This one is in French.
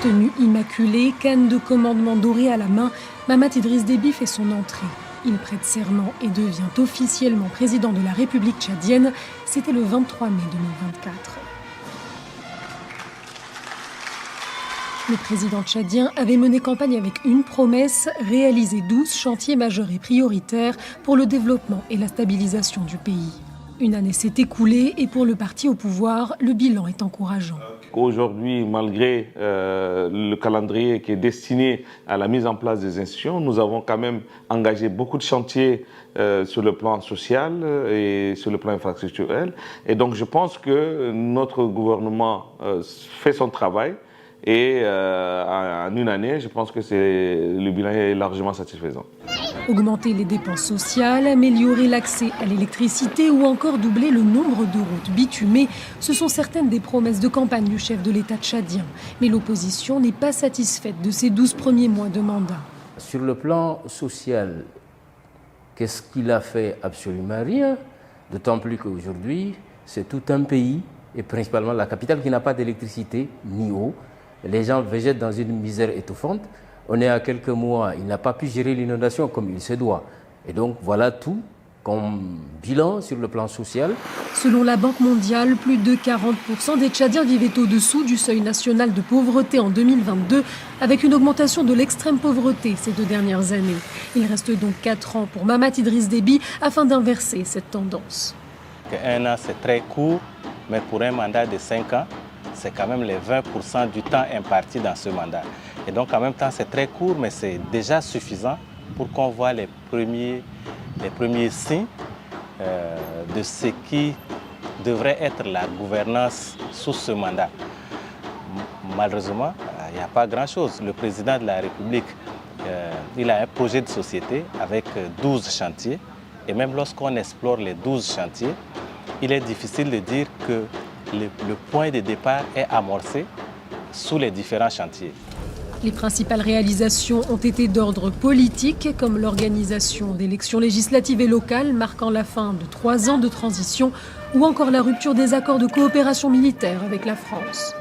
Tenue immaculée, canne de commandement dorée à la main, Mahamat Idriss Déby fait son entrée. Il prête serment et devient officiellement président de la République tchadienne. C'était le 23 mai 2024. Le président tchadien avait mené campagne avec une promesse, réaliser 12 chantiers majeurs et prioritaires pour le développement et la stabilisation du pays. Une année s'est écoulée et pour le parti au pouvoir, le bilan est encourageant. Aujourd'hui, malgré le calendrier qui est destiné à la mise en place des institutions, nous avons quand même engagé beaucoup de chantiers sur le plan social et sur le plan infrastructurel. Et donc je pense que notre gouvernement fait son travail. Et en une année, je pense que le bilan est largement satisfaisant. Augmenter les dépenses sociales, améliorer l'accès à l'électricité ou encore doubler le nombre de routes bitumées, ce sont certaines des promesses de campagne du chef de l'État tchadien. Mais l'opposition n'est pas satisfaite de ces 12 premiers mois de mandat. Sur le plan social, qu'est-ce qu'il a fait? Absolument rien. D'autant plus qu'aujourd'hui, c'est tout un pays, et principalement la capitale, qui n'a pas d'électricité ni eau. Les gens végètent dans une misère étouffante. On est à quelques mois, il n'a pas pu gérer l'inondation comme il se doit. Et donc voilà tout comme bilan sur le plan social. Selon la Banque mondiale, plus de 40% des Tchadiens vivaient au-dessous du seuil national de pauvreté en 2022, avec une augmentation de l'extrême pauvreté ces 2 dernières années. Il reste donc 4 ans pour Mahamat Idriss Déby afin d'inverser cette tendance. 1 an, c'est très court, mais pour un mandat de 5 ans, c'est quand même les 20% du temps imparti dans ce mandat. Et donc en même temps, c'est très court, mais c'est déjà suffisant pour qu'on voit les premiers signes de ce qui devrait être la gouvernance sous ce mandat. Malheureusement, il n'y a pas grand-chose. Le président de la République, il a un projet de société avec 12 chantiers. Et même lorsqu'on explore les 12 chantiers, il est difficile de dire que le point de départ est amorcé sous les différents chantiers. Les principales réalisations ont été d'ordre politique, comme l'organisation d'élections législatives et locales marquant la fin de 3 ans de transition, ou encore la rupture des accords de coopération militaire avec la France.